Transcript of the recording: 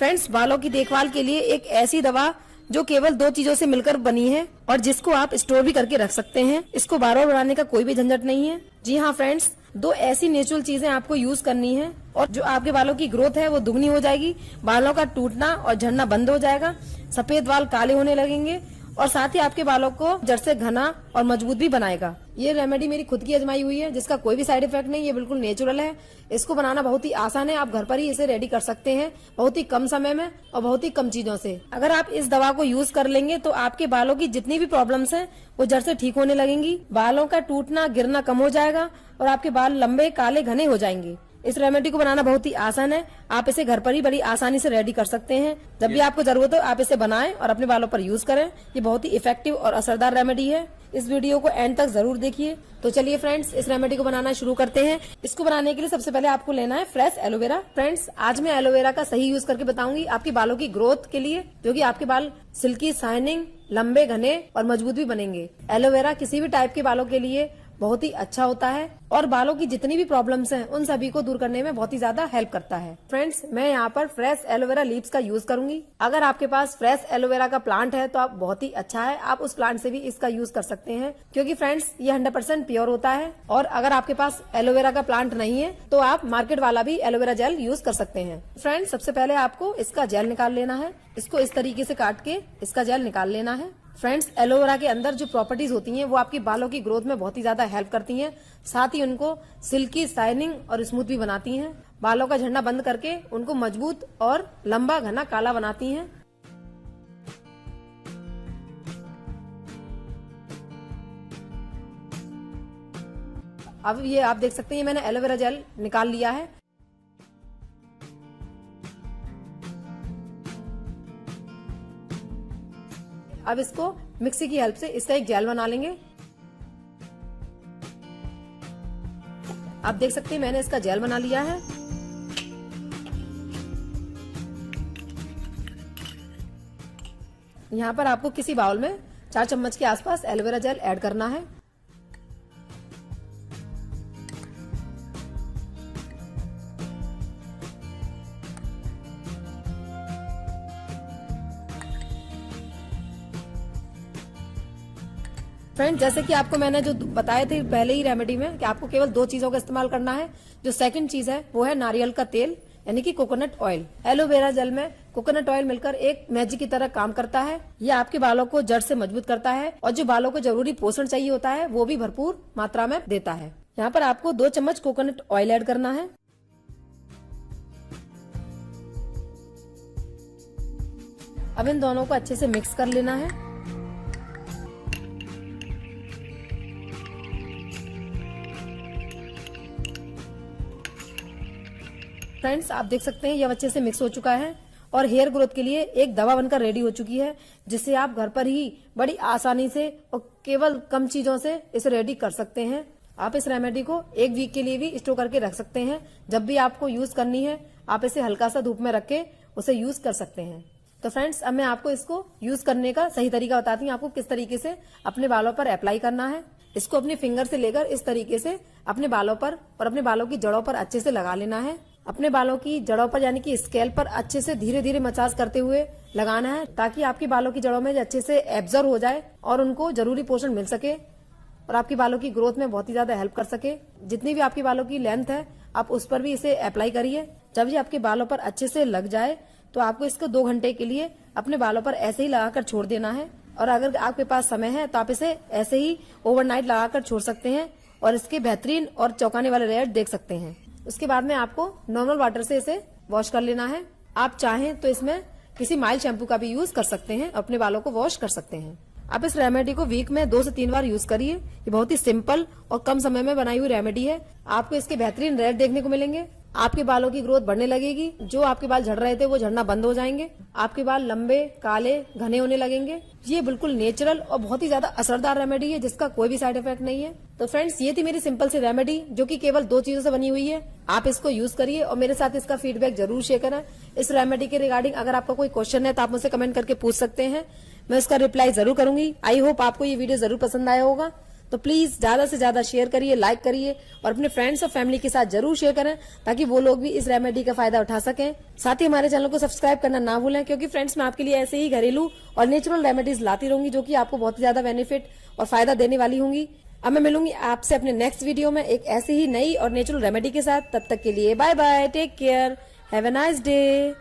Friends, बालों की देखभाल के लिए एक ऐसी दवा जो केवल 2 चीजों से मिलकर बनी है और जिसको आप स्टोर भी करके रख सकते हैं। इसको बार बार बनाने का कोई भी झंझट नहीं है। जी हाँ फ्रेंड्स, 2 ऐसी नेचुरल चीजें आपको यूज करनी है और जो आपके बालों की ग्रोथ है वो दुगनी हो जाएगी। बालों का टूटना और झड़ना बंद हो जाएगा, सफेद बाल काले होने लगेंगे और साथ ही आपके बालों को जड़ से घना और मजबूत भी बनाएगा। ये रेमेडी मेरी खुद की आजमाई हुई है, जिसका कोई भी साइड इफेक्ट नहीं, ये बिल्कुल नेचुरल है। इसको बनाना बहुत ही आसान है, आप घर पर ही इसे रेडी कर सकते हैं, बहुत ही कम समय में और बहुत ही कम चीजों से। अगर आप इस दवा को यूज कर लेंगे तो आपके बालों की जितनी भी प्रॉब्लम्स हैं वो जड़ से ठीक होने लगेंगी। बालों का टूटना गिरना कम हो जाएगा और आपके बाल लंबे काले घने हो जाएंगे। इस रेमेडी को बनाना बहुत ही आसान है, आप इसे घर पर ही बड़ी आसानी से रेडी कर सकते हैं। जब भी आपको जरूरत हो आप इसे बनाएं और अपने बालों पर यूज करें। ये बहुत ही इफेक्टिव और असरदार रेमेडी है। इस वीडियो को एंड तक जरूर देखिए। तो चलिए फ्रेंड्स, इस रेमेडी को बनाना शुरू करते हैं। इसको बनाने के लिए सबसे पहले आपको लेना है फ्रेश एलोवेरा। फ्रेंड्स, आज मैं एलोवेरा का सही यूज करके बताऊंगी आपके बालों की ग्रोथ के लिए, जो कि आपके बाल सिल्की, शाइनिंग, लंबे, घने और मजबूत भी बनेंगे। एलोवेरा किसी भी टाइप के बालों के लिए बहुत ही अच्छा होता है और बालों की जितनी भी प्रॉब्लम्स हैं उन सभी को दूर करने में बहुत ही ज्यादा हेल्प करता है। फ्रेंड्स, मैं यहाँ पर फ्रेश एलोवेरा लीव्स का यूज करूंगी। अगर आपके पास फ्रेश एलोवेरा का प्लांट है तो आप बहुत ही अच्छा है, आप उस प्लांट से भी इसका यूज कर सकते हैं, क्योंकि फ्रेंड्स ये 100% प्योर होता है। और अगर आपके पास एलोवेरा का प्लांट नहीं है तो आप मार्केट वाला भी एलोवेरा जेल यूज कर सकते हैं। फ्रेंड्स, सबसे पहले आपको इसका जेल निकाल लेना है। इसको इस तरीके से काट के इसका जेल निकाल लेना है। फ्रेंड्स, एलोवेरा के अंदर जो प्रॉपर्टीज होती हैं वो आपकी बालों की ग्रोथ में बहुत ही ज्यादा हेल्प करती हैं, साथ ही उनको सिल्की, शाइनिंग और स्मूथ भी बनाती हैं। बालों का झड़ना बंद करके उनको मजबूत और लंबा, घना, काला बनाती हैं। अब ये आप देख सकते हैं मैंने एलोवेरा जेल निकाल लिया है। अब इसको मिक्सी की हेल्प से इसका एक जेल बना लेंगे। आप देख सकते हैं मैंने इसका जेल बना लिया है। यहाँ पर आपको किसी बाउल में 4 चम्मच के आसपास एलोवेरा जेल ऐड करना है। फ्रेंड, जैसे कि आपको मैंने जो बताए थे पहले ही रेमेडी में कि आपको केवल 2 चीजों का इस्तेमाल करना है। जो सेकंड चीज है वो है नारियल का तेल, यानी कि कोकोनट ऑयल। एलोवेरा जेल में कोकोनट ऑयल मिलकर एक मैजिक की तरह काम करता है। ये आपके बालों को जड़ से मजबूत करता है और जो बालों को जरूरी पोषण चाहिए होता है वो भी भरपूर मात्रा में देता है। यहाँ पर आपको 2 चम्मच कोकोनट ऑयल ऐड करना है। अब इन दोनों को अच्छे से मिक्स कर लेना है। फ्रेंड्स, आप देख सकते हैं ये अच्छे से मिक्स हो चुका है और हेयर ग्रोथ के लिए एक दवा बनकर रेडी हो चुकी है, जिससे आप घर पर ही बड़ी आसानी से और केवल कम चीजों से इसे रेडी कर सकते हैं। आप इस रेमेडी को 1 वीक के लिए भी स्टोर करके रख सकते हैं। जब भी आपको यूज करनी है आप इसे हल्का सा धूप में रख के उसे यूज कर सकते हैं। तो फ्रेंड्स, अब मैं आपको इसको यूज करने का सही तरीका बताती हूँ, आपको किस तरीके से अपने बालों पर अप्लाई करना है। इसको अपने फिंगर से लेकर इस तरीके से अपने बालों पर और अपने बालों की जड़ों पर अच्छे से लगा लेना है। अपने बालों की जड़ों पर यानी कि स्केल पर अच्छे से धीरे धीरे मसाज करते हुए लगाना है, ताकि आपकी बालों की जड़ों में अच्छे से एब्जॉर्ब हो जाए और उनको जरूरी पोषण मिल सके और आपकी बालों की ग्रोथ में बहुत ही ज्यादा हेल्प कर सके। जितनी भी आपकी बालों की लेंथ है आप उस पर भी इसे अप्लाई करिए। जब ये आपके बालों पर अच्छे से लग जाए तो आपको इसको 2 घंटे के लिए अपने बालों पर ऐसे ही लगाकर छोड़ देना है। और अगर आपके पास समय है तो आप इसे ऐसे ही ओवरनाइट लगाकर छोड़ सकते हैं और इसके बेहतरीन और चौंकाने वाले रिजल्ट देख सकते हैं। उसके बाद में आपको नॉर्मल वाटर से इसे वॉश कर लेना है। आप चाहें तो इसमें किसी माइल्ड शैम्पू का भी यूज कर सकते हैं, अपने बालों को वॉश कर सकते हैं। आप इस रेमेडी को वीक में 2 से 3 बार यूज करिए। ये बहुत ही सिंपल और कम समय में बनाई हुई रेमेडी है। आपको इसके बेहतरीन रिजल्ट देखने को मिलेंगे। आपके बालों की ग्रोथ बढ़ने लगेगी, जो आपके बाल झड़ रहे थे वो झड़ना बंद हो जाएंगे। आपके बाल लंबे, काले, घने होने लगेंगे। ये बिल्कुल नेचुरल और बहुत ही ज्यादा असरदार रेमेडी है, जिसका कोई भी साइड इफेक्ट नहीं है। तो फ्रेंड्स, ये थी मेरी सिंपल सी रेमेडी, जो कि केवल 2 चीजों से बनी हुई है। आप इसको यूज करिए और मेरे साथ इसका फीडबैक जरूर शेयर करें। इस रेमेडी के रिगार्डिंग अगर आपका कोई क्वेश्चन है तो आप मुझसे कमेंट करके पूछ सकते हैं, मैं उसका रिप्लाई जरूर करूंगी। आई होप आपको ये वीडियो जरूर पसंद आया होगा। तो प्लीज ज्यादा से ज्यादा शेयर करिए, लाइक करिए और अपने फ्रेंड्स और फैमिली के साथ जरूर शेयर करें ताकि वो लोग भी इस रेमेडी का फायदा उठा सकें। साथ ही हमारे चैनल को सब्सक्राइब करना ना भूलें, क्योंकि फ्रेंड्स मैं आपके लिए ऐसे ही घरेलू और नेचुरल रेमेडीज लाती रहूंगी जो कि आपको बहुत ज्यादा बेनिफिट और फायदा देने वाली होंगी। अब मैं मिलूंगी आपसे अपने नेक्स्ट वीडियो में एक ऐसी ही नई और नेचुरल रेमेडी के साथ। तब तक के लिए bye bye, take care, have a nice day.